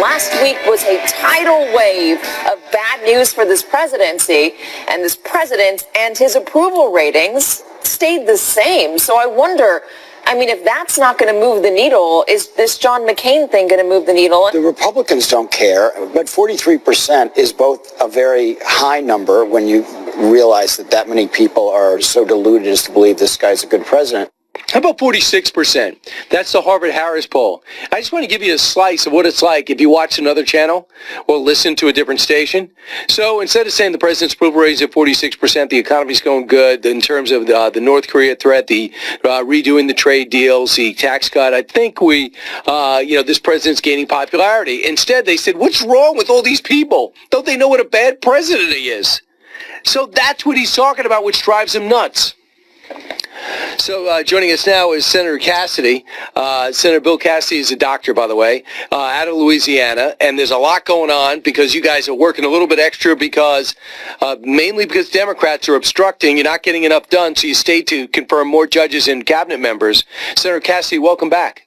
last week was a tidal wave of bad news for this presidency, and this president and his approval ratings stayed the same. So I wonder, I mean, if that's not going to move the needle, is this John McCain thing going to move the needle? The Republicans don't care, but 43% is both a very high number when you realize that many people are so deluded as to believe this guy's a good president. How about 46%? That's the Harvard-Harris poll. I just want to give you a slice of what it's like if you watch another channel or listen to a different station. So instead of saying the president's approval rating is at 46%, the economy's going good in terms of the North Korea threat, the redoing the trade deals, the tax cut, I think this president's gaining popularity. Instead, they said, what's wrong with all these people? Don't they know what a bad president he is? So that's what he's talking about, which drives him nuts. So joining us now is Senator Cassidy. Senator Bill Cassidy is a doctor, by the way, out of Louisiana. And there's a lot going on because you guys are working a little bit extra because, mainly because Democrats are obstructing. You're not getting enough done, so you stayed to confirm more judges and cabinet members. Senator Cassidy, welcome back.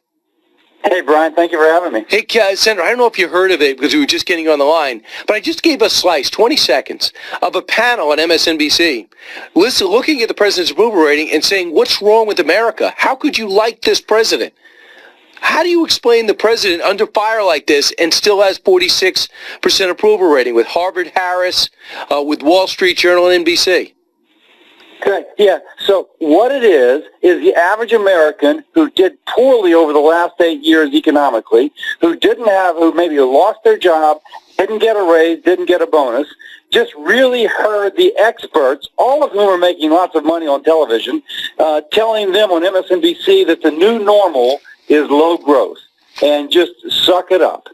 Hey, Brian, thank you for having me. Hey, Senator, I don't know if you heard of it because we were just getting on the line, but I just gave a slice, 20 seconds, of a panel on MSNBC looking at the president's approval rating and saying, what's wrong with America? How could you like this president? How do you explain the president under fire like this and still has 46% approval rating with Harvard-Harris, with Wall Street Journal and NBC? Correct. Yeah. So what it is the average American who did poorly over the last 8 years economically, who maybe lost their job, didn't get a raise, didn't get a bonus, just really heard the experts, all of whom are making lots of money on television, telling them on MSNBC that the new normal is low growth and just suck it up.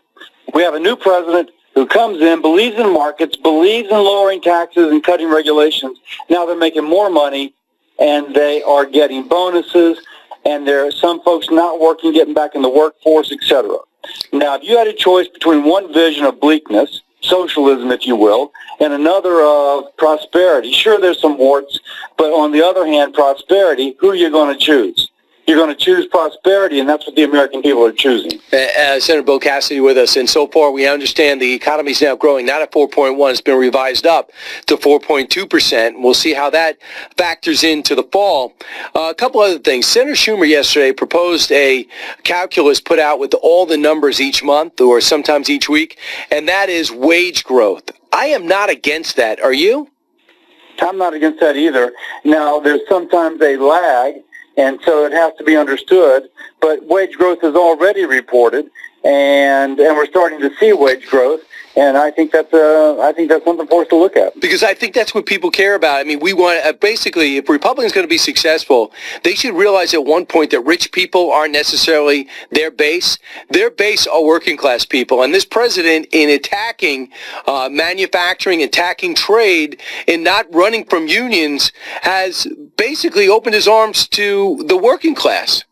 We have a new president who comes in, believes in markets, believes in lowering taxes and cutting regulations. Now they're making more money, and they are getting bonuses, and there are some folks not working, getting back in the workforce, etc. Now, if you had a choice between one vision of bleakness, socialism, if you will, and another of prosperity, sure, there's some warts, but on the other hand, prosperity, who are you going to choose? You're going to choose prosperity, and that's what the American people are choosing. Senator Bill Cassidy with us, and so far we understand the economy is now growing, not at 4.1, it's been revised up to 4.2%. We'll see how that factors into the fall. A couple other things. Senator Schumer yesterday proposed a calculus put out with all the numbers each month or sometimes each week, and that is wage growth. I am not against that. Are you? I'm not against that either. Now, there's sometimes a lag, and so it has to be understood. But wage growth is already reported, and we're starting to see wage growth. And I think that's something for us to look at. Because I think that's what people care about. I mean, we want basically, if Republicans are going to be successful, they should realize at one point that rich people aren't necessarily their base. Their base are working class people. And this president, in attacking manufacturing, attacking trade, and not running from unions, has basically opened his arms to the working class.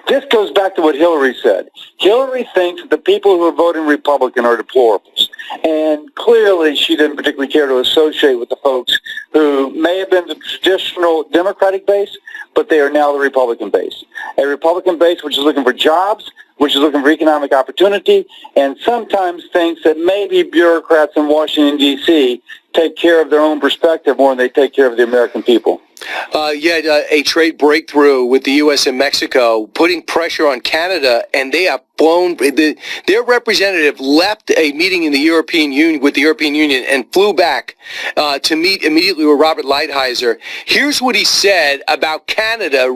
This goes back to what Hillary said. Hillary thinks that the people who are voting Republican are deplorables. And clearly she didn't particularly care to associate with the folks who may have been the traditional Democratic base, but they are now the Republican base. A Republican base which is looking for jobs, which is looking for economic opportunity, and sometimes thinks that maybe bureaucrats in Washington, D.C. take care of their own perspective more than they take care of the American people. A trade breakthrough with the U.S. and Mexico, putting pressure on Canada, and they have blown. Their representative left a meeting in the European Union with the European Union and flew back to meet immediately with Robert Lighthizer. Here's what he said about Canada,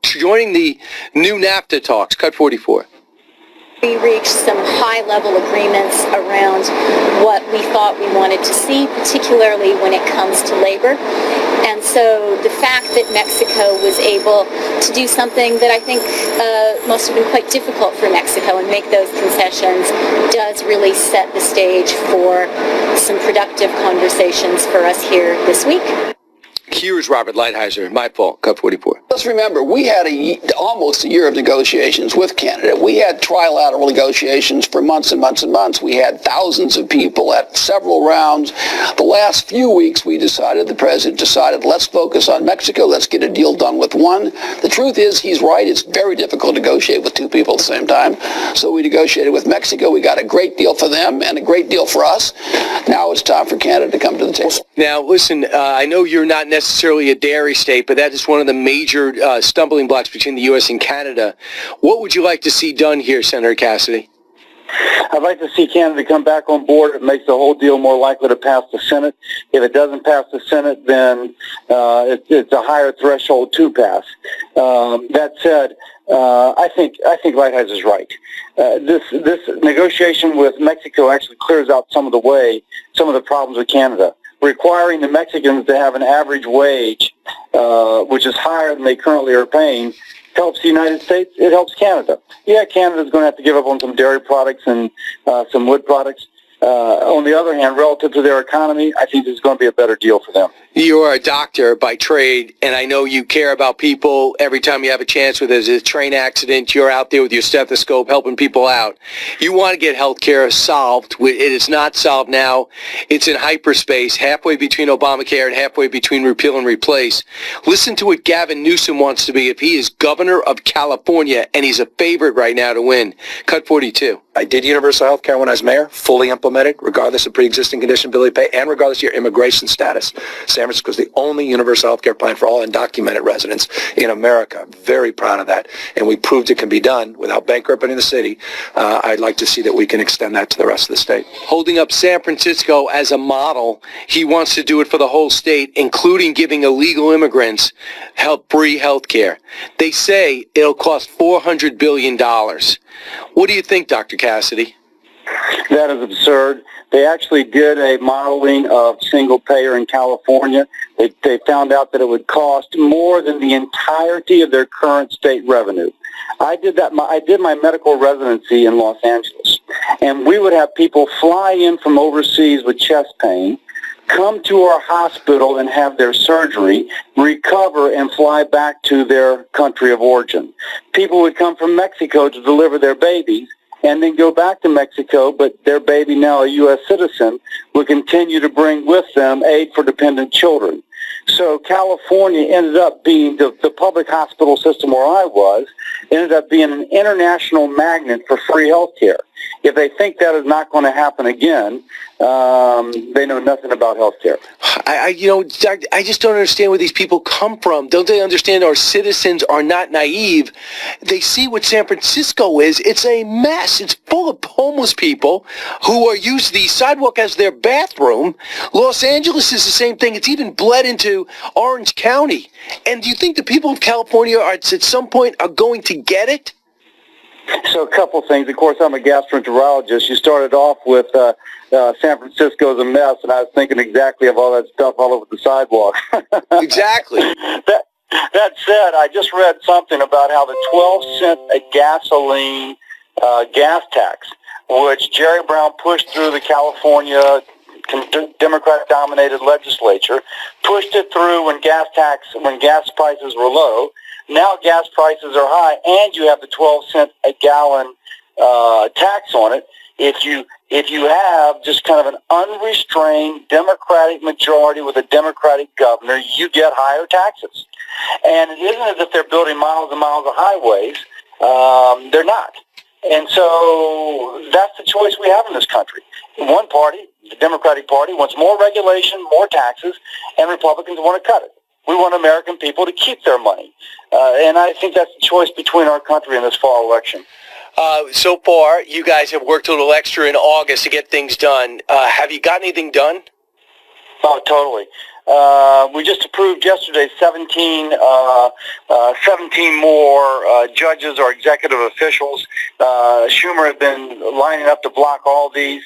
joining the new NAFTA talks. Cut 44. We reached some high-level agreements around what we thought we wanted to see, particularly when it comes to labor. And so the fact that Mexico was able to do something that I think must have been quite difficult for Mexico and make those concessions does really set the stage for some productive conversations for us here this week. Here's Robert Lighthizer. My fault. Cut 44. Let's remember, we had almost a year of negotiations with Canada. We had trilateral negotiations for months and months and months. We had thousands of people at several rounds. The last few weeks, the president decided, let's focus on Mexico. Let's get a deal done with one. The truth is, he's right. It's very difficult to negotiate with two people at the same time. So we negotiated with Mexico. We got a great deal for them and a great deal for us. Now it's time for Canada to come to the table. Now, listen, I know you're not necessarily a dairy state, but that is one of the major stumbling blocks between the U.S. and Canada. What would you like to see done here, Senator Cassidy? I'd like to see Canada come back on board. It makes the whole deal more likely to pass the Senate. If it doesn't pass the Senate, then it's a higher threshold to pass. That said, I think Lighthizer is right. This negotiation with Mexico actually clears out some of the problems with Canada. Requiring the Mexicans to have an average wage, which is higher than they currently are paying, helps the United States. It helps Canada. Yeah, Canada's going to have to give up on some dairy products and some wood products. On the other hand, relative to their economy, I think this is going to be a better deal for them. You are a doctor by trade, and I know you care about people. Every time you have a chance where there's a train accident, you're out there with your stethoscope helping people out. You want to get health care solved. It is not solved now. It's in hyperspace, halfway between Obamacare and halfway between repeal and replace. Listen to what Gavin Newsom wants to be if he is governor of California, and he's a favorite right now to win. Cut 42. I did universal health care when I was mayor, fully implemented, regardless of pre-existing condition, ability to pay, and regardless of your immigration status. San Francisco is the only universal health care plan for all undocumented residents in America. Very proud of that. And we proved it can be done without bankrupting the city. I'd like to see that we can extend that to the rest of the state. Holding up San Francisco as a model, he wants to do it for the whole state, including giving illegal immigrants free health care. They say it'll cost $400 billion. What do you think, Dr. Cassidy? That is absurd. They actually did a modeling of single payer in California. They found out that it would cost more than the entirety of their current state revenue. I did my medical residency in Los Angeles, and we would have people fly in from overseas with chest pain, come to our hospital and have their surgery, recover, and fly back to their country of origin. People would come from Mexico to deliver their babies and then go back to Mexico, but their baby, now a U.S. citizen, would continue to bring with them aid for dependent children. So California ended up being, the public hospital system where I was, ended up being an international magnet for free health care. If they think that is not going to happen again, they know nothing about health care. I just don't understand where these people come from. Don't they understand our citizens are not naive? They see what San Francisco is. It's a mess. It's full of homeless people who are using the sidewalk as their bathroom. Los Angeles is the same thing. It's even bled into Orange County. And do you think the people of California at some point are going to get it? So a couple things. Of course, I'm a gastroenterologist. You started off with San Francisco is a mess, and I was thinking exactly of all that stuff all over the sidewalk. Exactly. That said, I just read something about how the 12-cent a gasoline gas tax, which Jerry Brown pushed through the California Democrat-dominated legislature, pushed it through when gas prices were low. Now gas prices are high, and you have the 12-cent a gallon tax on it. If you have just kind of an unrestrained Democratic majority with a Democratic governor, you get higher taxes. And it isn't as if they're building miles and miles of highways. They're not. And so that's the choice we have in this country. One party, the Democratic Party, wants more regulation, more taxes, and Republicans want to cut it. We want American people to keep their money. And I think that's the choice between our country in this fall election. So far, you guys have worked a little extra in August to get things done. Have you got anything done? Oh, totally. We just approved yesterday 17 more judges or executive officials. Schumer has been lining up to block all these.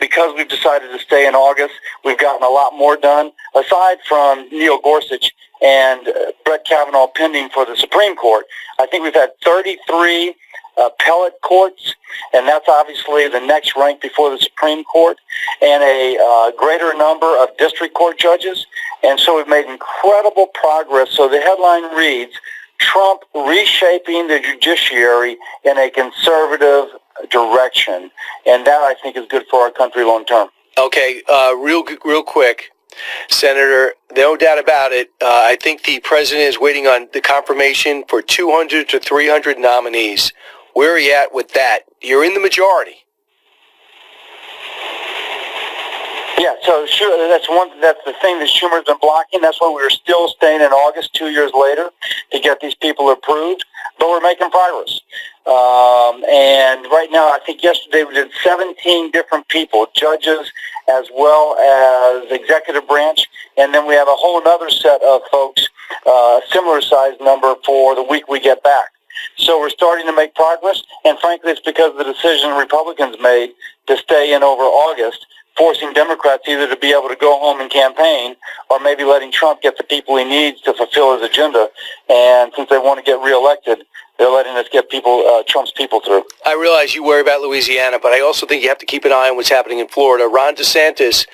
Because we've decided to stay in August, we've gotten a lot more done. Aside from Neil Gorsuch and Brett Kavanaugh pending for the Supreme Court, I think we've had 33 appellate courts, and that's obviously the next rank before the Supreme Court, and a greater number of district court judges. And so we've made incredible progress. So the headline reads, Trump reshaping the judiciary in a conservative direction. And that, I think, is good for our country long term. Okay, real quick, Senator, no doubt about it. I think the president is waiting on the confirmation for 200 to 300 nominees. Where are you at with that? You're in the majority. Yeah, so sure, that's the thing that Schumer's been blocking. That's why we're still staying in August 2 years later to get these people approved. But we're making progress. And right now, I think yesterday we did 17 different people, judges as well as executive branch. And then we have a whole other set of folks, similar size number for the week we get back. So we're starting to make progress. And frankly, it's because of the decision Republicans made to stay in over August, forcing Democrats either to be able to go home and campaign or maybe letting Trump get the people he needs to fulfill his agenda. And since they want to get reelected, they're letting us get Trump's people through. I realize you worry about Louisiana, but I also think you have to keep an eye on what's happening in Florida. Ron DeSantis,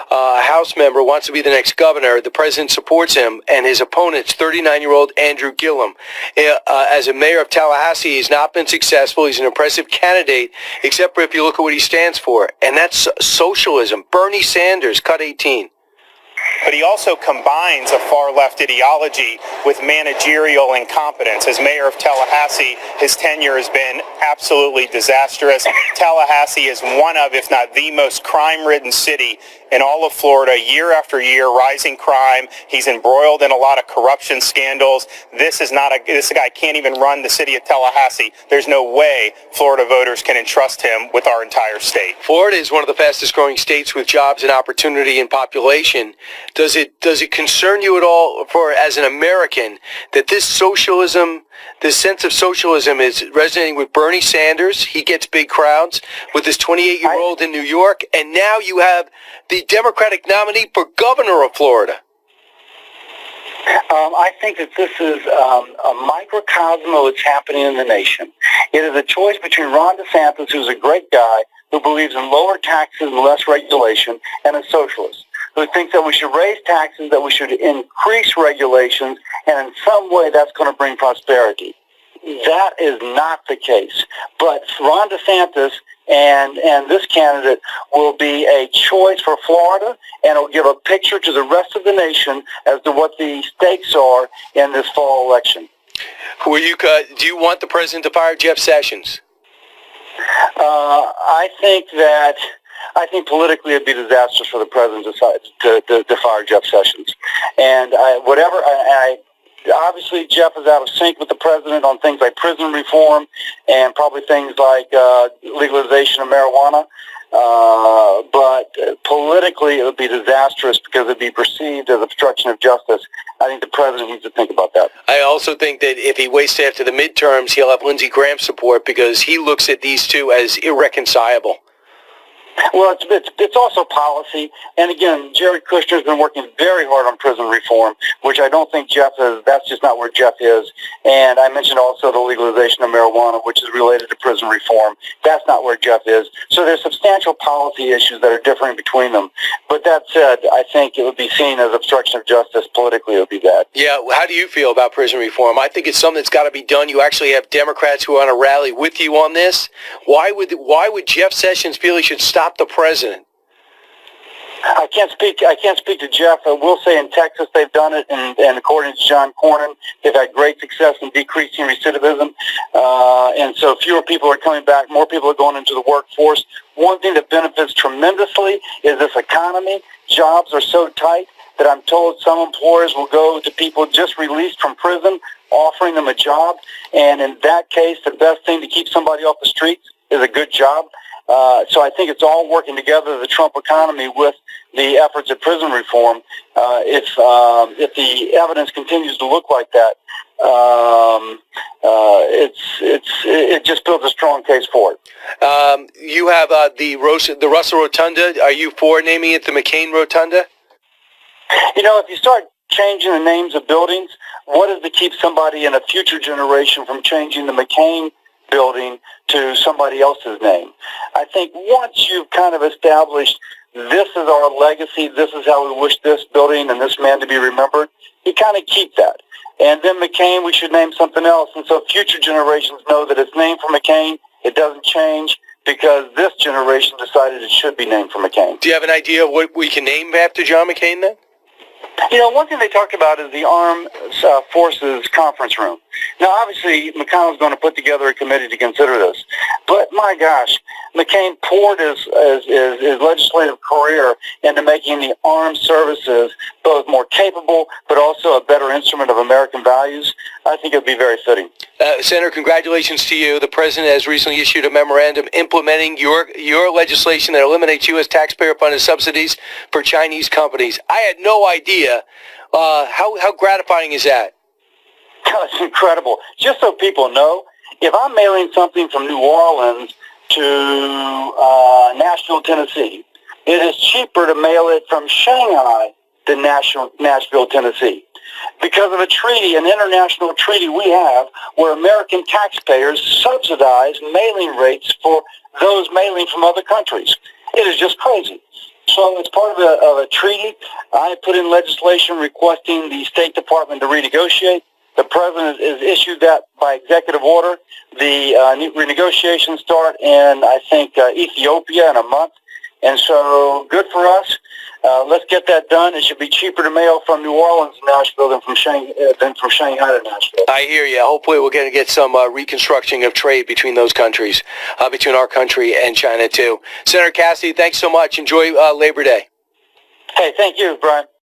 a House member, wants to be the next governor. The president supports him, and his opponent's 39-year-old Andrew Gillum. As a mayor of Tallahassee, he's not been successful. He's an impressive candidate, except for if you look at what he stands for, and that's socialism. Bernie Sanders, cut 18. But he also combines a far-left ideology with managerial incompetence. As mayor of Tallahassee, his tenure has been absolutely disastrous. Tallahassee is one of, if not the most crime-ridden city in all of Florida, year after year, rising crime. He's embroiled in a lot of corruption scandals. This guy can't even run the city of Tallahassee. There's no way Florida voters can entrust him with our entire state. Florida is one of the fastest growing states with jobs and opportunity and population. Does it concern you at all, as an American, that this socialism, this sense of socialism is resonating with Bernie Sanders? He gets big crowds with this 28-year-old in New York, and now you have the Democratic nominee for governor of Florida. I think that this is a microcosm of what's happening in the nation. It is a choice between Ron DeSantis, who's a great guy, who believes in lower taxes and less regulation, and a socialist who thinks that we should raise taxes, that we should increase regulations, and in some way that's going to bring prosperity. That is not the case. But Ron DeSantis and this candidate will be a choice for Florida, and it will give a picture to the rest of the nation as to what the stakes are in this fall election. Do you want the president to fire Jeff Sessions? I think politically it'd be disastrous for the president to fire Jeff Sessions. And obviously Jeff is out of sync with the president on things like prison reform and probably things like legalization of marijuana. But politically it would be disastrous because it would be perceived as obstruction of justice. I think the president needs to think about that. I also think that if he waits after the midterms, he'll have Lindsey Graham's support because he looks at these two as irreconcilable. Well, it's also policy. And again, Jared Kushner's been working very hard on prison reform, which I don't think Jeff is. That's just not where Jeff is. And I mentioned also the legalization of marijuana, which is related to prison reform. That's not where Jeff is. So there's substantial policy issues that are differing between them. But that said, I think it would be seen as obstruction of justice. Politically, it would be bad. Yeah, how do you feel about prison reform? I think it's something that's got to be done. You actually have Democrats who are on a rally with you on this. Why would Jeff Sessions feel he should stop the president? I can't speak to Jeff. I will say in Texas they've done it, and according to John Cornyn, they've had great success in decreasing recidivism. And so fewer people are coming back, more people are going into the workforce. One thing that benefits tremendously is this economy. Jobs are so tight that I'm told some employers will go to people just released from prison, offering them a job. And in that case, the best thing to keep somebody off the streets is a good job. So I think it's all working together, the Trump economy with the efforts at prison reform. If the evidence continues to look like that, it just builds a strong case for it. You have the Russell Rotunda. Are you for naming it the McCain Rotunda? You know, if you start changing the names of buildings, what is to keep somebody in a future generation from changing the McCain building to somebody else's name. I think once you've kind of established this is our legacy, this is how we wish this building and this man to be remembered, you kind of keep that. And then McCain, we should name something else. And so future generations know that it's named for McCain. It doesn't change because this generation decided it should be named for McCain. Do you have an idea of what we can name after John McCain then? You know, one thing they talked about is the Armed Forces Conference Room. Now, obviously, McConnell's going to put together a committee to consider this. But, my gosh, McCain poured his legislative career into making the armed services both more capable but also a better instrument of American values. I think it would be very fitting. Senator, congratulations to you. The president has recently issued a memorandum implementing your legislation that eliminates U.S. taxpayer-funded subsidies for Chinese companies. I had no idea. How gratifying is that? It's incredible. Just so people know, if I'm mailing something from New Orleans to Nashville, Tennessee, it is cheaper to mail it from Shanghai than Nashville, Tennessee. Because of a treaty, an international treaty we have, where American taxpayers subsidize mailing rates for those mailing from other countries. It is just crazy. So it's part of a treaty. I put in legislation requesting the State Department to renegotiate. The president has issued that by executive order. The renegotiations start in, I think, Ethiopia in a month. And so good for us. Let's get that done. It should be cheaper to mail from New Orleans to Nashville than from Shanghai to Nashville. I hear you. Hopefully we're going to get some reconstruction of trade between those countries, between our country and China too. Senator Cassidy, thanks so much. Enjoy Labor Day. Hey, thank you, Brian.